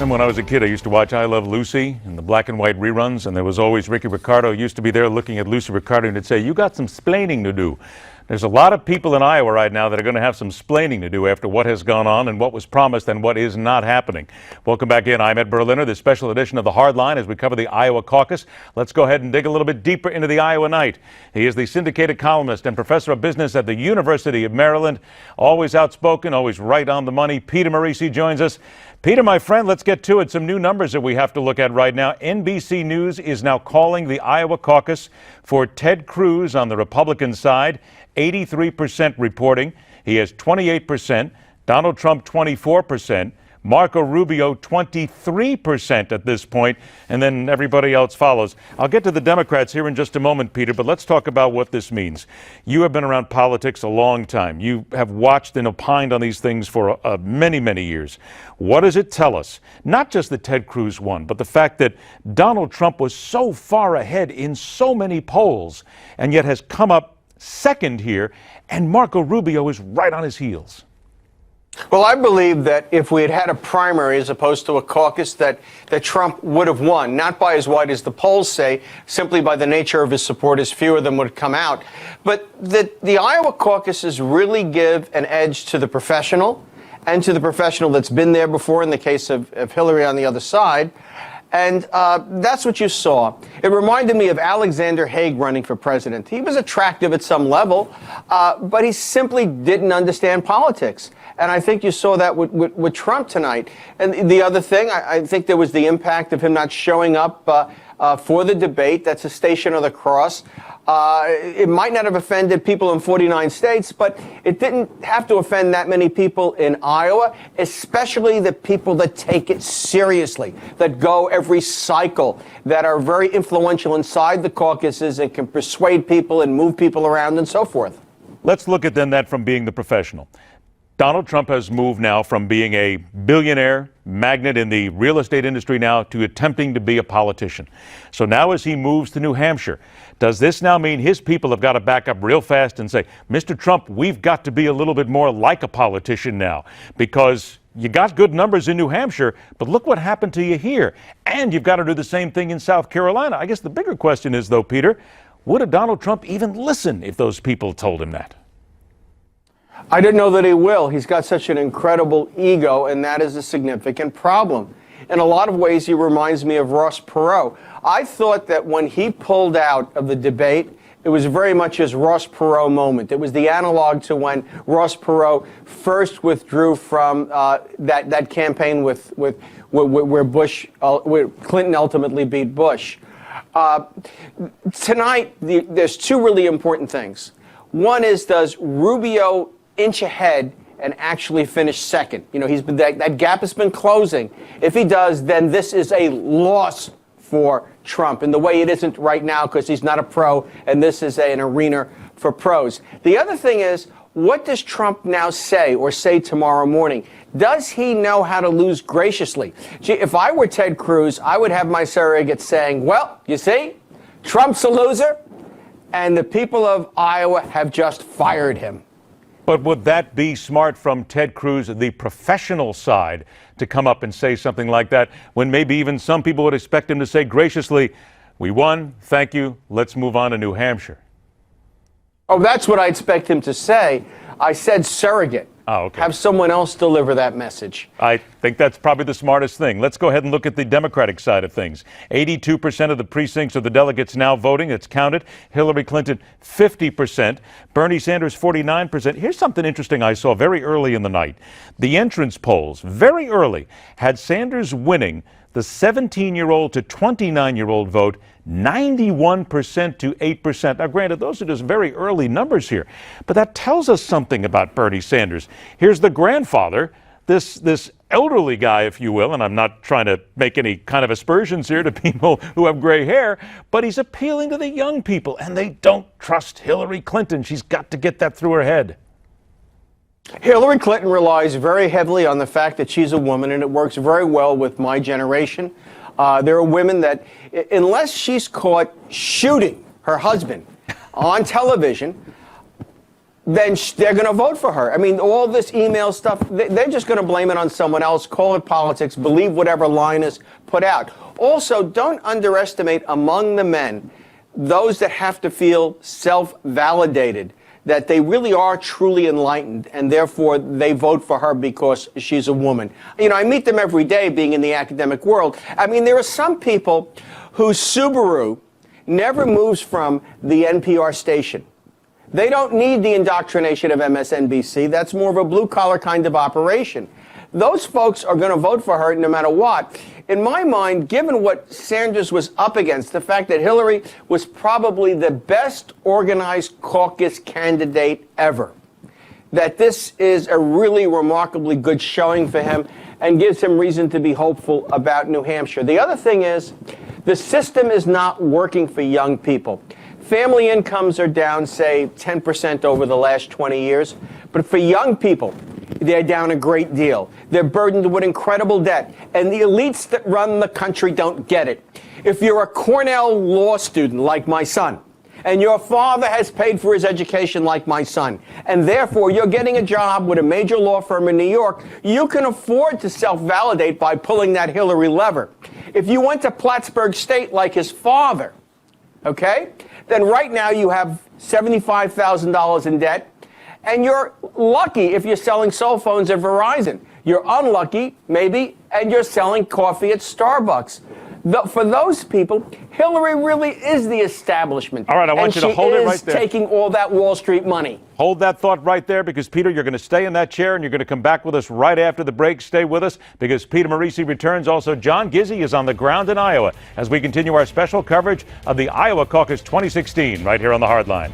Remember when I was a kid, I used to watch I Love Lucy in the black and white reruns, and there was always Ricky Ricardo used to be there looking at Lucy Ricardo and he'd say, "You got some splaining to do." There's a lot of people in Iowa right now that are going to have some splaining to do after what has gone on and what was promised and what is not happening. Welcome back in. I'm Ed Berliner, this special edition of The Hardline as we cover the Iowa caucus. Let's go ahead and dig a little bit deeper into the Iowa night. He is the syndicated columnist and professor of business at the University of Maryland. Always outspoken, always right on the money. Peter Morici joins us. Peter, my friend, let's get to it. Some new numbers that we have to look at right now. NBC News is now calling the Iowa caucus for Ted Cruz on the Republican side. 83% reporting. He has 28%. Donald Trump, 24%. Marco Rubio, 23% at this point, and then everybody else follows. I'll get to the Democrats here in just a moment, Peter, but let's talk about what this means. You have been around politics a long time. You have watched and opined on these things for many, many years. What does it tell us? Not just that Ted Cruz won, but the fact that Donald Trump was so far ahead in so many polls and yet has come up second here, and Marco Rubio is right on his heels. Well, I believe that if we had had a primary as opposed to a caucus, that Trump would have won, not by as wide as the polls say, simply by the nature of his supporters. Fewer of them would come out. But the Iowa caucuses really give an edge to the professional and to the professional that's been there before in the case of Hillary on the other side. And that's what you saw. It reminded me of Alexander Haig running for president. He was attractive at some level, but he simply didn't understand politics. And I think you saw that with Trump tonight. And the other thing, I think there was the impact of him not showing up for the debate. That's a Station of the Cross. It might not have offended people in 49 states, but it didn't have to offend that many people in Iowa, especially the people that take it seriously, that go every cycle, that are very influential inside the caucuses and can persuade people and move people around and so forth. Let's look at then that from being the professional. Donald Trump has moved now from being a billionaire magnate in the real estate industry now to attempting to be a politician. So now as he moves to New Hampshire, does this now mean his people have got to back up real fast and say, Mr. Trump, we've got to be a little bit more like a politician now, because you got good numbers in New Hampshire, but look what happened to you here. And you've got to do the same thing in South Carolina. I guess the bigger question is, though, Peter, would a Donald Trump even listen if those people told him that? I don't know that he will. He's got such an incredible ego, and that is a significant problem. In a lot of ways, he reminds me of Ross Perot. I thought that when he pulled out of the debate, it was very much his Ross Perot moment. It was the analog to when Ross Perot first withdrew from that campaign where Clinton ultimately beat Bush. Tonight, there's two really important things. One is, does Rubio inch ahead and actually finish second? You know, that gap has been closing. If he does, then this is a loss for Trump in the way it isn't right now, because he's not a pro and this is an arena for pros. The other thing is, what does Trump now say or say tomorrow morning? Does he know how to lose graciously? Gee, if I were Ted Cruz, I would have my surrogate saying, well, you see, Trump's a loser and the people of Iowa have just fired him. But would that be smart from Ted Cruz, the professional side, to come up and say something like that when maybe even some people would expect him to say graciously, we won, thank you, let's move on to New Hampshire? Oh, that's what I expect him to say. I said surrogate. Oh, okay. Have someone else deliver that message. I think that's probably the smartest thing. Let's go ahead and look at the Democratic side of things. 82% of the precincts of the delegates now voting. It's counted. Hillary Clinton, 50%. Bernie Sanders, 49%. Here's something interesting I saw very early in the night. The entrance polls, very early, had Sanders winning the 17-year-old to 29-year-old vote 91% to 8%. Now, granted, those are just very early numbers here, but that tells us something about Bernie Sanders. Here's the grandfather, this elderly guy, if you will, and I'm not trying to make any kind of aspersions here to people who have gray hair, but he's appealing to the young people, and they don't trust Hillary Clinton. She's got to get that through her head. Hillary Clinton relies very heavily on the fact that she's a woman, and it works very well with my generation. There are women that, unless she's caught shooting her husband on television, then they're going to vote for her. I mean, all this email stuff, they're just going to blame it on someone else, call it politics, believe whatever line is put out. Also, don't underestimate among the men those that have to feel self-validated, that they really are truly enlightened, and therefore they vote for her because she's a woman. You know, I meet them every day being in the academic world. I mean, there are some people whose Subaru never moves from the NPR station. They don't need the indoctrination of MSNBC. That's more of a blue-collar kind of operation. Those folks are going to vote for her no matter what. In my mind, given what Sanders was up against, the fact that Hillary was probably the best organized caucus candidate ever, that this is a really remarkably good showing for him and gives him reason to be hopeful about New Hampshire. The other thing is, the system is not working for young people. Family incomes are down, say, 10% over the last 20 years. But for young people, they're down a great deal. They're burdened with incredible debt. And the elites that run the country don't get it. If you're a Cornell law student like my son, and your father has paid for his education like my son, and therefore you're getting a job with a major law firm in New York, you can afford to self-validate by pulling that Hillary lever. If you went to Plattsburgh State like his father, okay, then right now you have $75,000 in debt, and you're lucky if you're selling cell phones at Verizon. You're unlucky, maybe, and you're selling coffee at Starbucks. For those people, Hillary really is the establishment. All right, I want you to hold it right there. And she is taking all that Wall Street money. Hold that thought right there, because, Peter, you're going to stay in that chair and you're going to come back with us right after the break. Stay with us, because Peter Morici returns. Also, John Gizzi is on the ground in Iowa as we continue our special coverage of the Iowa Caucus 2016 right here on the Hardline.